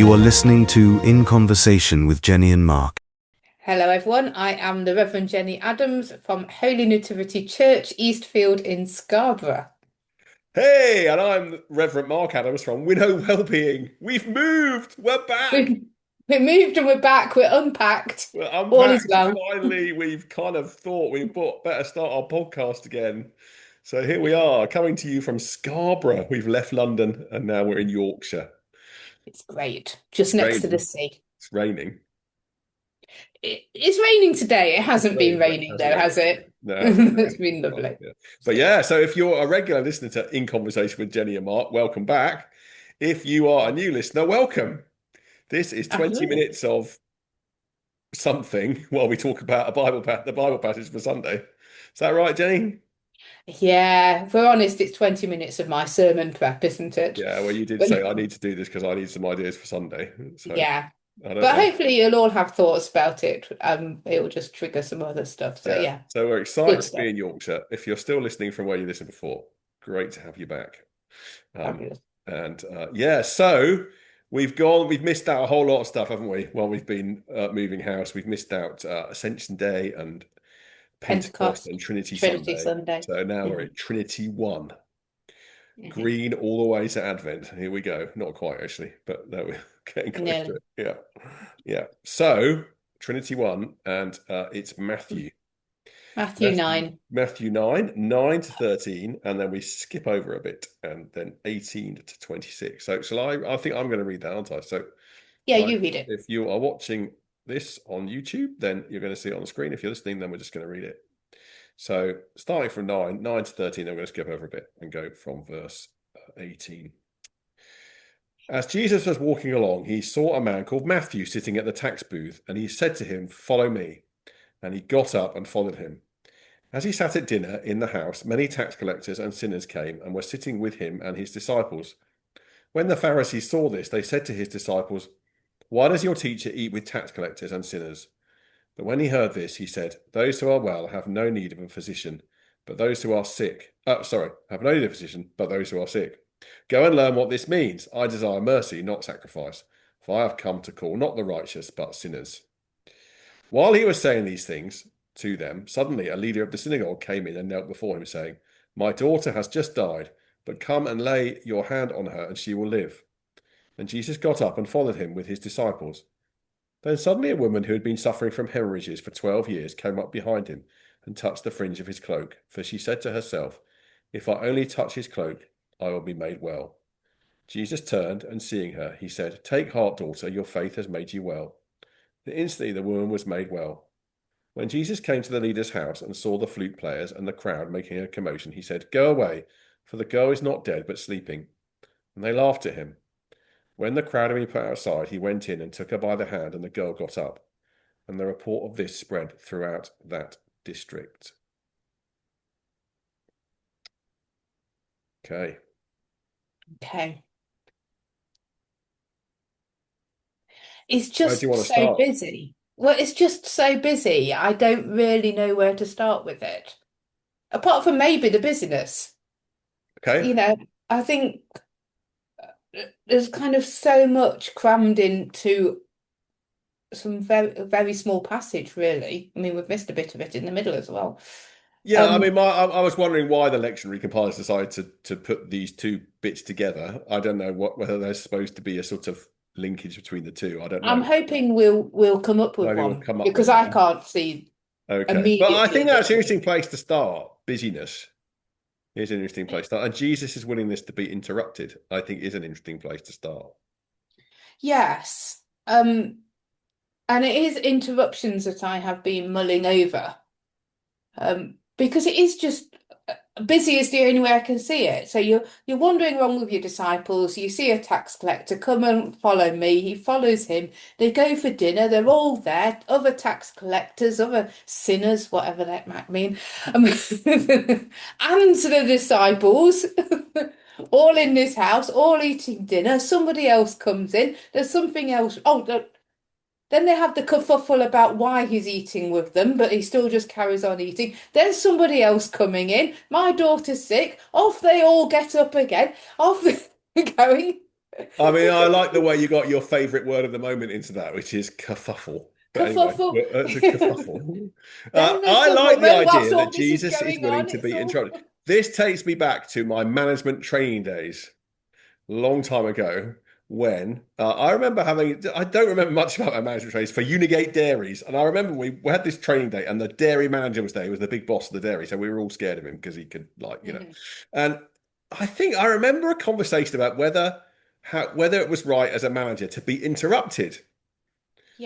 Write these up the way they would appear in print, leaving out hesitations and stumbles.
You are listening to In Conversation with Jennie and Mark. Hello, everyone. I am the Reverend Jenny Adams from Holy Nativity Church, Eastfield in Scarborough. Hey, and I'm Reverend Mark Adams from Winnow Wellbeing. We've moved. We're back. We we moved and we're back. We're unpacked. We're All is unpacked. well. Finally, we've kind of thought we thought better start our podcast again. So here we are, coming to you from Scarborough. We've left London and now we're in Yorkshire. It's great. Just It's next to the raining. sea. It's raining. It's raining today. It It's hasn't been raining, but it raining hasn't though, rained has today. it? No, it hasn't It's rained. been Oh, lovely. yeah. But yeah, so if you're a regular listener to In Conversation with Jenny and Mark, welcome back. If you are a new listener, welcome. This is 20 Absolutely. minutes of something while we talk about the Bible passage for Sunday. Is that right, Jenny? Yeah, if we're honest, it's 20 minutes of my sermon prep, isn't it? Yeah, well, you did But say I need to do this because I need some ideas for Sunday. So yeah. I don't But know. hopefully you'll all have thoughts about it. It will just trigger some other stuff. So Yeah. yeah, So we're excited good to be stuff. in Yorkshire. If you're still listening from where you listened before, great to have you back. Um, Fabulous. and yeah, so we've missed out a whole lot of stuff, haven't we? While we've been moving house, we've missed out Ascension Day and Pentecost Pentecost, and Trinity Trinity Sunday. Sunday. So now we're Hmm. at Trinity 1. Hmm. Green all the way to Advent. Here we go. Not quite actually, but no, we're getting close to Nearly. it. Yeah. Yeah. So Trinity 1 and it's Matthew. Matthew Matthew 9. Matthew 9, 9 to 13, and then we skip over a bit and then 18 to 26. So shall I think I'm going to read that, aren't I? So Yeah, I you read it. if you are watching this on YouTube, then you're going to see it on the screen. If you're listening, then we're just going to read it. So starting from 9, 9 to 13, I'm going to skip over a bit and go from verse 18. As Jesus was walking along, he saw a man called Matthew sitting at the tax booth, and he said to him, "Follow me." And he got up and followed him. As he sat at dinner in the house, many tax collectors and sinners came and were sitting with him and his disciples. When the Pharisees saw this, they said to his disciples, "Why does your teacher eat with tax collectors and sinners?" But when he heard this, he said, "Those who are well have no need of a physician, but those who are sick, have no need of a physician, but those who are sick. Go and learn what this means. I desire mercy, not sacrifice, for I have come to call not the righteous, but sinners." While he was saying these things to them, suddenly a leader of the synagogue came in and knelt before him, saying, "My daughter has just died, but come and lay your hand on her, and she will live." And Jesus got up and followed him with his disciples. Then suddenly a woman who had been suffering from hemorrhages for 12 years came up behind him and touched the fringe of his cloak, for she said to herself, "If I only touch his cloak, I will be made well." Jesus turned, and seeing her, he said, "Take heart, daughter, your faith has made you well." And instantly the woman was made well. When Jesus came to the leader's house and saw the flute players and the crowd making a commotion, he said, "Go away, for the girl is not dead, but sleeping." And they laughed at him. When the crowd had been put outside, he went in and took her by the hand, and the girl got up. And the report of this spread throughout that district. Okay. Okay. It's Where do you just want to so start? busy. Well, it's just so busy. I don't really know where to start with it. Apart from maybe the busyness. Okay. You know, I think there's kind of so much crammed into some very small passage, really. I mean, we've missed a bit of it in the middle as well. Yeah, I Um, mean, I was wondering why the lectionary compilers decided to put these two bits together. I don't know whether there's supposed to be a sort of linkage between the two. I don't I'm know. hoping we'll come up with Maybe we'll one come up with because I one. can't see Okay. But I think immediately that's what an it interesting is. place to start. Busyness is an interesting place to start. And Jesus' willingness to be interrupted, I think, is an interesting place to start. Yes. And it is interruptions that I have been mulling over. Because it is just busy is the only way I can see it. So you're wandering along with your disciples. You see a tax collector, come and follow me. He follows him. They go for dinner. They're all there. Other tax collectors, other sinners, whatever that might mean, and the disciples. All in this house, all eating dinner. Somebody else comes in. There's something else. Oh, then they have the kerfuffle about why he's eating with them, but he still just carries on eating. Then somebody else coming in. My daughter's sick. Off they all get up again. Off they're going. I mean, I like the way you got your favorite word of the moment into that, which is kerfuffle. But anyway, Kerfuffle. it's a kerfuffle. Then there's I the like the woman whilst idea all that this is Jesus is going willing on. to It's be all. interrupted. This takes me back to my management training days, long time ago, when I remember I don't remember much about my management trainings for Unigate Dairies. And I remember we had this training day and the dairy manager was there. He was the big boss of the dairy. So we were all scared of him because he could, Mhm. And I think I remember a conversation about whether it was right as a manager to be interrupted.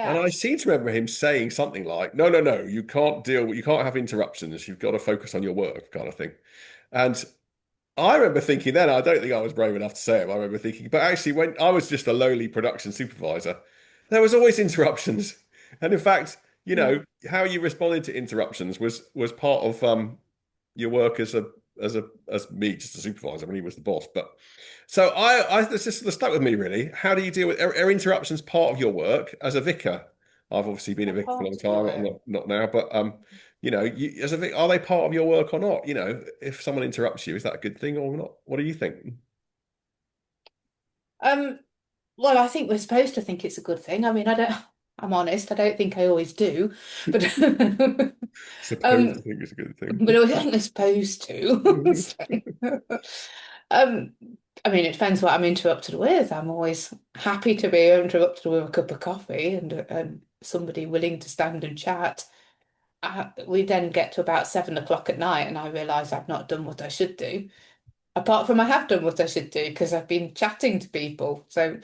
And I Yes. seem to remember him saying something like, no, no, no, you can't have interruptions. You've got to focus on your work, kind of thing. And I remember thinking then, I don't think I was brave enough to say it, but I remember thinking, but actually, when I was just a lowly production supervisor, there was always interruptions. And in fact, Mm. how you responded to interruptions was part of your work as me, just a supervisor when he was the boss. But so I this just sort of stuck with me really. How do you deal with are interruptions part of your work as a vicar? I've obviously been a A vicar for a long part of your time. I'm work. not now, but as a vicar, are they part of your work or not? If someone interrupts you, is that a good thing or not? What do you think? Um, well, I think we're supposed to think it's a good thing. I mean, I'm honest, I don't think I always do, but Supposed to um, think it's a good but thing. I think we're supposed to. So, um, I mean, it depends what I'm interrupted with. I'm always happy to be interrupted with a cup of coffee and somebody willing to stand and chat. We then get to about 7 o'clock at night, and I realise I've not done what I should do. Apart from I have done what I should do because I've been chatting to people. So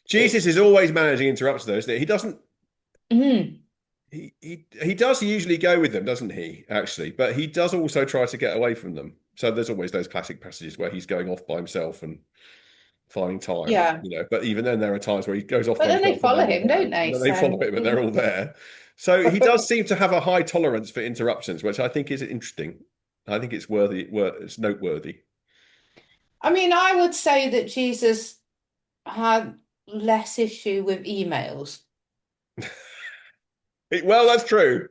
Jesus it's is always managing interruptions, though, isn't it? He doesn't. mm, He does usually go with them, doesn't he? Actually, but he does also try to get away from them. So there's always those classic passages where he's going off by himself and finding time, yeah. But even then, there are times where he goes off But by then they himself and they're follow not him, don't there, and they? then they follow So him and they're all there. So he does seem to have a high tolerance for interruptions, which I think is interesting. I think it's it's noteworthy. I mean, I would say that Jesus had less issue with emails. Well, that's true,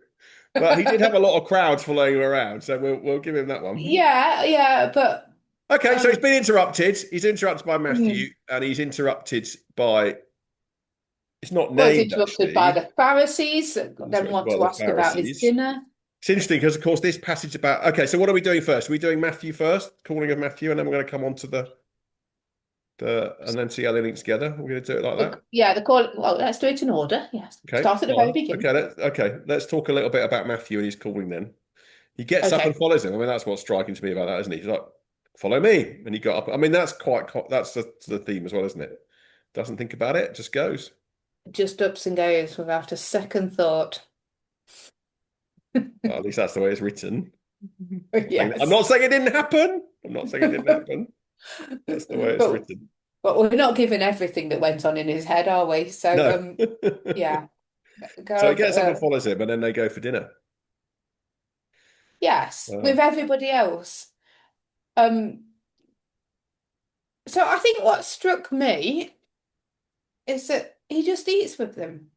but he did have a lot of crowds following him around, so we'll give him that one. Yeah, yeah, but Okay, so he's um, been interrupted. He's interrupted by Matthew, mm, and he's interrupted by. It's not was named interrupted by actually. the Pharisees, then Interrupted want by to the ask about his Pharisees. dinner. It's interesting because, of course, this passage about. Okay, so what are we doing first? Are we doing Matthew first, calling of Matthew, and then we're going to come on to the and then see how they link together. We're going to do it like that. Yeah, the call. Well, let's do it in order. Yes, Okay, start at the very fine. beginning. Let's talk a little bit about Matthew and his calling. Then he gets up and Okay, follows him. I mean, that's what's striking to me about that, isn't he? He's like, "Follow me," and he got up. I mean, that's the theme as well, isn't it? Doesn't think about it, just goes. just ups and goes without a second thought. Well, at least that's the way it's written. I'm Yes. not saying it didn't happen. I'm not saying it didn't happen. That's the way it's But written. but we're not given everything that went on in his head, are we? So No. yeah, So go he gets up and follows him, and then they go for dinner. yes, Uh, with everybody else. Um, so I think what struck me is that he just eats with them.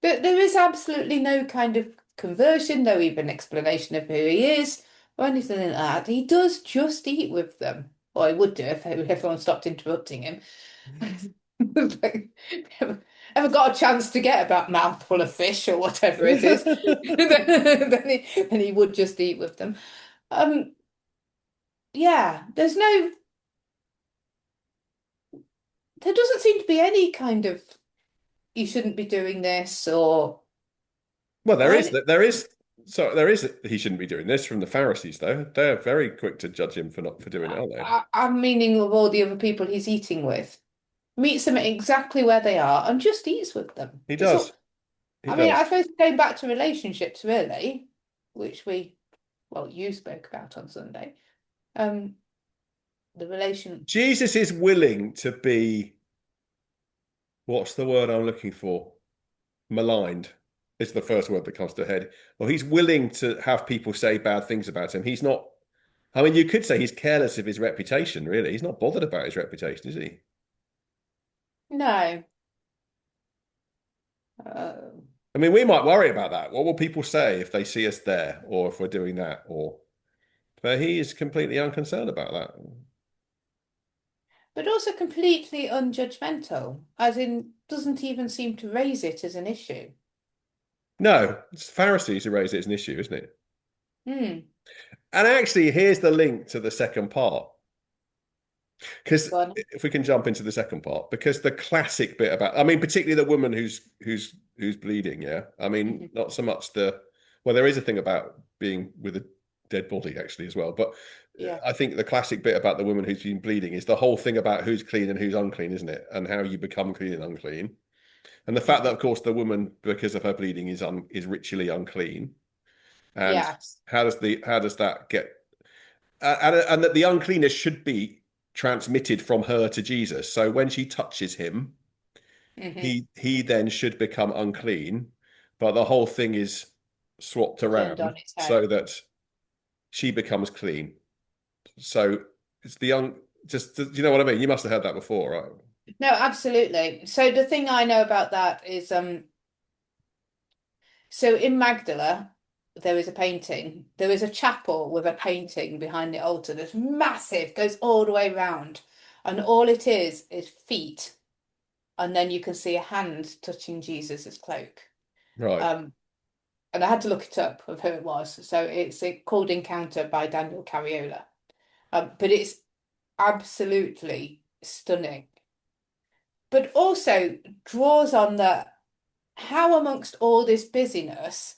There is absolutely no kind of conversion, no even explanation of who he is or anything like that. He does just eat with them. Or he would do if everyone stopped interrupting him. Like, ever got a chance to get about mouthful of fish or whatever it is, then he would just eat with them. Um, yeah, there doesn't seem to be any kind of you shouldn't be doing this Well, or any. there is he shouldn't be doing this from the Pharisees, though. They're very quick to judge him for not for doing it, aren't they? I'm meaning of all the other people he's eating with. Meets them exactly where they are and just eats with them. He It's all. does. He I mean, does. I suppose going back to relationships, really, which you spoke about on Sunday. Um, the relation. Jesus is willing to be, what's the word I'm looking for? Maligned is the first word that comes to head. Well, he's willing to have people say bad things about him. He's not, I mean, you could say he's careless of his reputation, really. He's not bothered about his reputation, is he? No. Uh, I mean, we might worry about that. What will people say if they see us there or if we're doing that? But he is completely unconcerned about that. but also completely unjudgmental, as in doesn't even seem to raise it as an issue. No, it's Pharisees who raise it as an issue, isn't it? Hmm. And actually, here's the link to the second part. Because Go on. if we can jump into the second part, because the classic bit about, I mean, particularly the woman who's bleeding, yeah. I mean, Mhm. not so much the, well, there is a thing about being with a dead body actually as well, but Yeah. I think the classic bit about the woman who's been bleeding is the whole thing about who's clean and who's unclean, isn't it? And how you become clean and unclean, and the fact that, Mhm. of course, the woman, because of her bleeding, is ritually unclean, and Yes. how does that get and that the uncleanness should be transmitted from her to Jesus. So when she touches him, Hmm. he then should become unclean, but the whole thing is swapped Turned around on its head. so that she becomes clean. So it's the young. Just do you know what I mean? You must have heard that before, right? No, absolutely. So the thing I know about that is so in Magdala there is a painting. There is a chapel with a painting behind the altar that's massive, goes all the way round. And all it is feet. And then you can see a hand touching Jesus's cloak. Right. Um, and I had to look it up of who it was. So it's called Encounter by Daniel Carriola. But it's absolutely stunning. But also draws on that how amongst all this busyness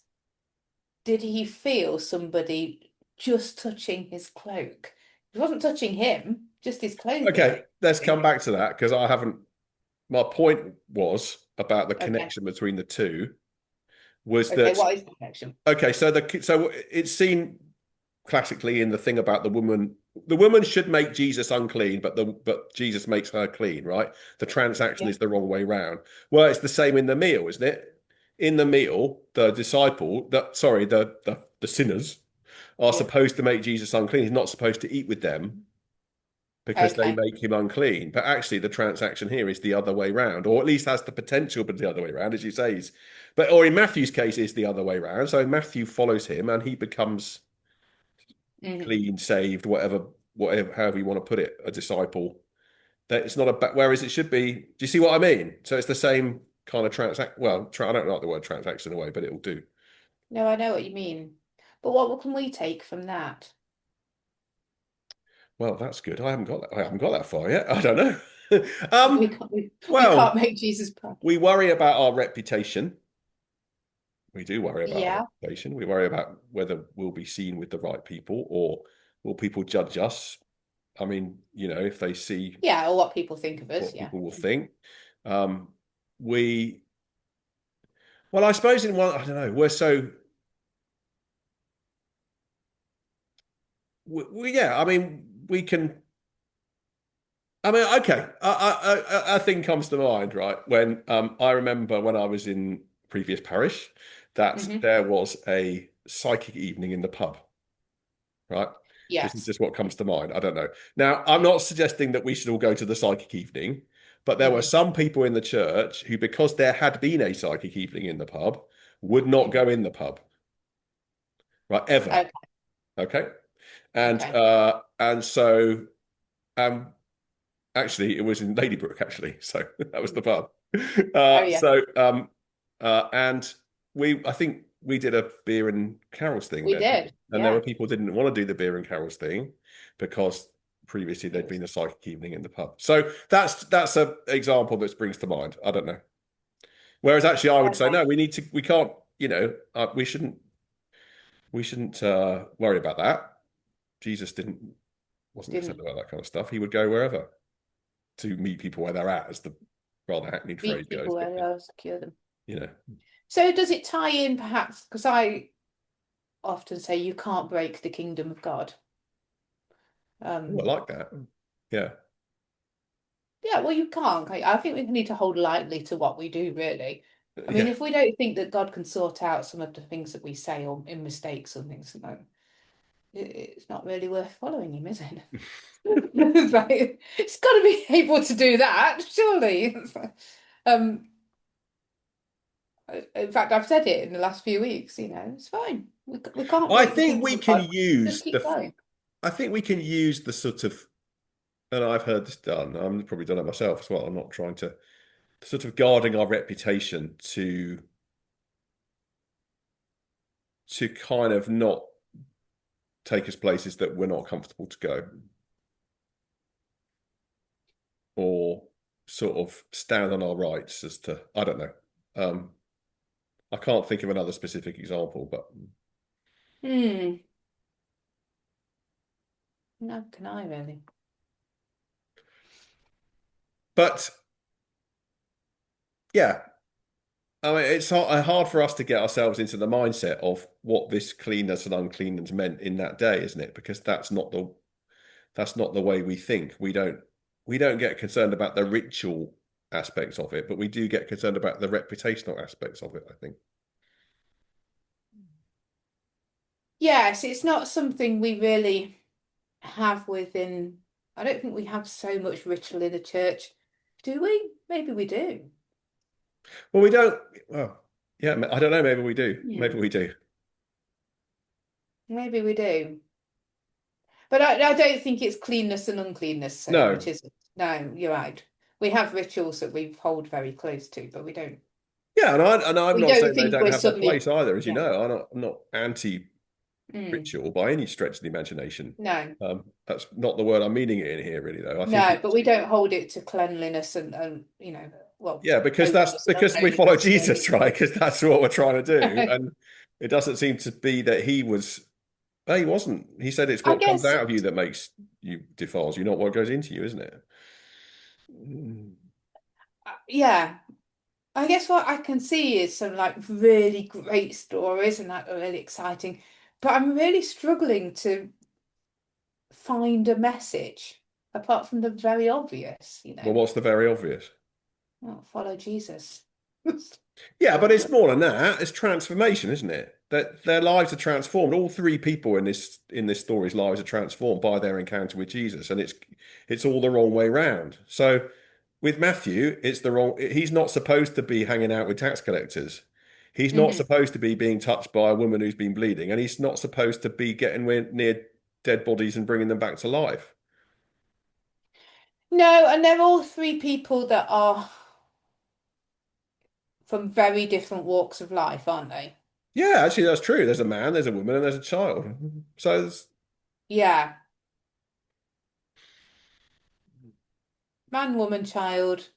did he feel somebody just touching his cloak? He wasn't touching him, just his Okay. clothing. Let's come back to that because I haven't. My point was about the Okay. connection between the two was Okay, that what is the connection? okay, so it's seen classically in the thing about the woman. The woman should make Jesus unclean, but Jesus makes her clean, right? The transaction Yeah. is the wrong way round. Well, it's the same in the meal, isn't it? In the meal, the disciple, the sinners are Yeah. supposed to make Jesus unclean. He's not supposed to eat with them because they Okay. make him unclean. But actually, the transaction here is the other way round, or at least has the potential, but the other way round, as you say. But or in Matthew's case, is the other way round. So Matthew follows him, and he becomes Hmm. clean, saved, whatever, however you want to put it, a disciple. That it's not a whereas it should be. Do you see what I mean? So it's the same kind of transact. Well, I don't like the word transaction in a way, but it'll do. No, I know what you mean. But what can we take from that? Well, that's good. I haven't got that far yet. I don't know. We can't, we can't Well, make Jesus proud. we worry about our reputation. We do worry about our Yeah. reputation. We worry about whether we'll be seen with the right people or will people judge us. I mean, if they see Yeah, or what people think of us. what Yeah. people will think. Um, we, well, I suppose in one, I don't know, yeah, I mean, we can, I mean, okay, a thing comes to mind, right? When I remember when I was in previous parish that Hmm. there was a psychic evening in the pub, right? This is Yes. just what comes to mind. I don't know. Now, I'm not suggesting that we should all go to the psychic evening, but there were Hmm. some people in the church who, because there had been a psychic evening in the pub, would not Hmm. go in the pub, right? Ever. Okay. Okay. And Okay. so um actually it was in Ladybrook, actually. So that was the pub. Oh yeah, And I think we did a beer and carols thing we then. did. And there were Yeah. people who didn't want to do the beer and carols thing because previously It there'd was been a psychic evening in the pub. So that's a example that springs to mind. I don't know. Whereas actually I would say okay. no, we can't, we shouldn't worry about that. Jesus wasn't concerned Didn't about that kind of stuff. He would go wherever to meet people where they're at, as the rather hackneyed phrase meet goes. people But where they are, secure them. you know, So does it tie in perhaps? Because I often say you can't break the kingdom of God. oh, I Um, like that. Yeah, yeah, well, you can't. I think we need to hold lightly to what we do, really. I mean, yeah. if we don't think that God can sort out some of the things that we say or in mistakes or things, it's not really worth following him, is it? Right. It's got to be able to do that, surely. Um, in fact, I've said it in the last few weeks, it's fine. We can't I break the think kingdom we of can God. Just use keep going. I think we can use the sort of and I've heard this done. I'm probably done it myself as well. I'm not trying to sort of guarding our reputation to kind of not take us places that we're not comfortable to go, or sort of stand on our rights as to, I don't know. I can't think of another specific example, but Hmm. No, can I really? but yeah, I mean, it's hard for us to get ourselves into the mindset of what this cleanness and uncleanness meant in that day, isn't it? Because that's not the way we think. We don't get concerned about the ritual aspects of it, but we do get concerned about the reputational aspects of it, I think. Yes, it's not something we really have within. I don't think we have so much ritual in the church, do we? Maybe we do. Well, we don't. Well, yeah, I don't know. Maybe we do. Yeah, Maybe we do. maybe we do. But I don't think it's cleanness and uncleanness so much, No. is it? No, you're right. We have rituals that we hold very close to, but Yeah, and I'm we not don't saying they think don't we're have their suddenly, place either, as you yeah. know. I'm not Mm, anti-ritual by any stretch of the imagination. no, That's not the word I'm meaning it in here, really, though. I think no, but it's we don't hold it to cleanliness and well, yeah, holiness and because we follow unholiness, really. Jesus, right? Because that's what we're trying to do, and it doesn't seem to be that he was. No, he wasn't. He said it's I what comes guess, out of you that makes you defiles you, not what goes into you, isn't it? Mm. yeah, I guess what I can see is some like really great stories and that are really exciting, but I'm really struggling to find a message apart from the very obvious, Well, what's the very obvious? well, follow Jesus. Yeah, but it's more than that. It's transformation, isn't it? That their lives are transformed. All three people in this story's lives are transformed by their encounter with Jesus, and it's all the wrong way round. So with Matthew, it's the wrong. He's not supposed to be hanging out with tax collectors. He's not Hmm. supposed to be being touched by a woman who's been bleeding, and he's not supposed to be getting near dead bodies and bringing them back to life. No, and they're all three people that are from very different walks of life, aren't they? Yeah, actually, that's true. There's a man, there's a woman, and there's a child. So Yeah, man, woman, child,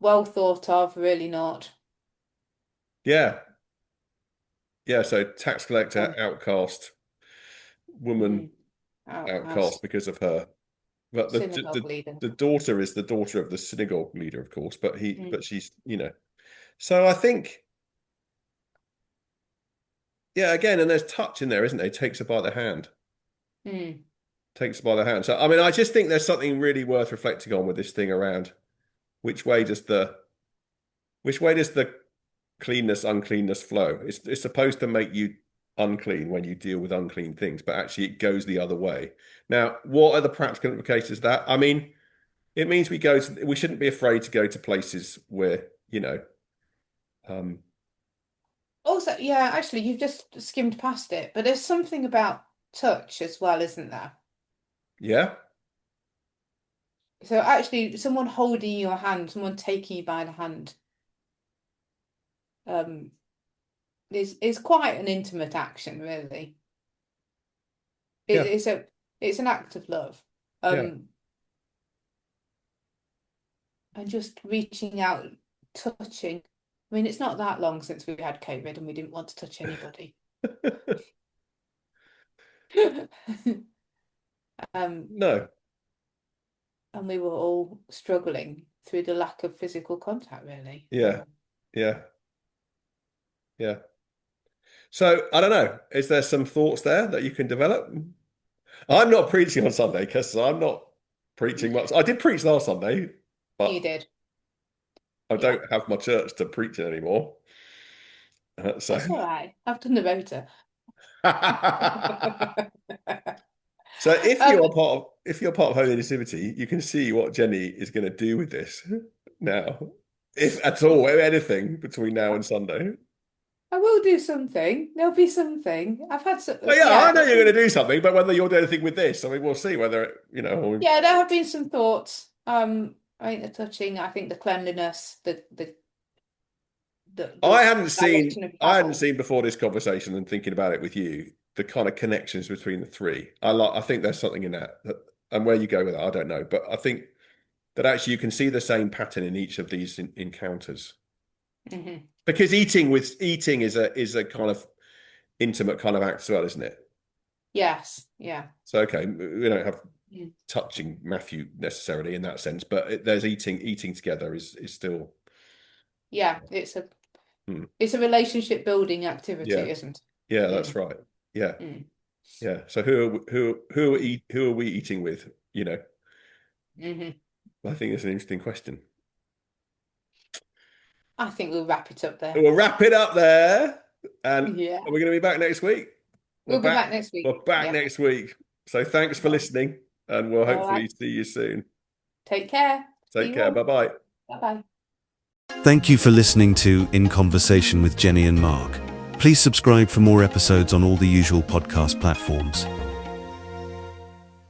well thought of, really not. yeah, yeah. So tax collector, Um, outcast, woman, mm, outcast outcast, because of her. But synagogue leader. the daughter is the daughter of the synagogue leader, of course. Mm, but she's So I think yeah, again, and there's touch in there, isn't there? He takes her by the hand, mm, takes her by the hand. So I mean, I just think there's something really worth reflecting on with this thing around which way does the which way does the cleanness uncleanness flow? It's supposed to make you unclean when you deal with unclean things, but actually it goes the other way. Now, what are the practical implications of that? I mean, it means we shouldn't be afraid to go to places where, um, Also, yeah, actually, you've just skimmed past it, but there's something about touch as well, isn't there? yeah, So actually, someone holding your hand, someone taking you by the hand, um, is quite an intimate action, really. yeah, It's an act of love. yeah. Um, and just reaching out, touching. I mean, it's not that long since we had COVID and we didn't want to touch anybody. Um, No, and we were all struggling through the lack of physical contact, really. yeah, yeah, yeah. So I don't know. Is there some thoughts there that you can develop? I'm not preaching on Sunday because I'm not preaching much. I did preach last Sunday, You but did, I yeah. don't have my church to preach in anymore. So, That's all right. I've done the rota. so Um, if you're part of Holy Nativity, you can see what Jenny is going to do with this now, if at all, if anything between now and Sunday. I will do something. There'll be something. I've had some, Well, yeah, I know you're going to do something, but whether you'll do anything with this, I mean, we'll see whether, yeah, there have been some thoughts. I think the touching, I think the cleanliness, the I hadn't direction seen, of I hadn't travel. seen before this conversation and thinking about it with you, the kind of connections between the three. I think there's something in that, and where you go with that, I don't know, but I think that actually you can see the same pattern in each of these encounters. Hmm. Because eating is a kind of intimate kind of act as well, isn't it? Yes, yeah. So okay, we don't have Mm. touching Matthew necessarily in that sense, but there's eating together is still Yeah, hmm, it's a relationship building yeah, activity, isn't yeah, it? that's right. Yeah, Mm, yeah. So who are we eating with? hmm. I think it's an interesting question. I think we'll wrap it up there. We'll wrap it up there, and Yeah. are we going to be back next week? We're We'll be back. back next week. We're back Yeah. next week. So thanks for listening, and we'll All hopefully right. see you soon. Take care. See Take you care. all. Bye bye. Bye-bye. Thank you for listening to In Conversation with Jennie and Mark. Please subscribe for more episodes on all the usual podcast platforms.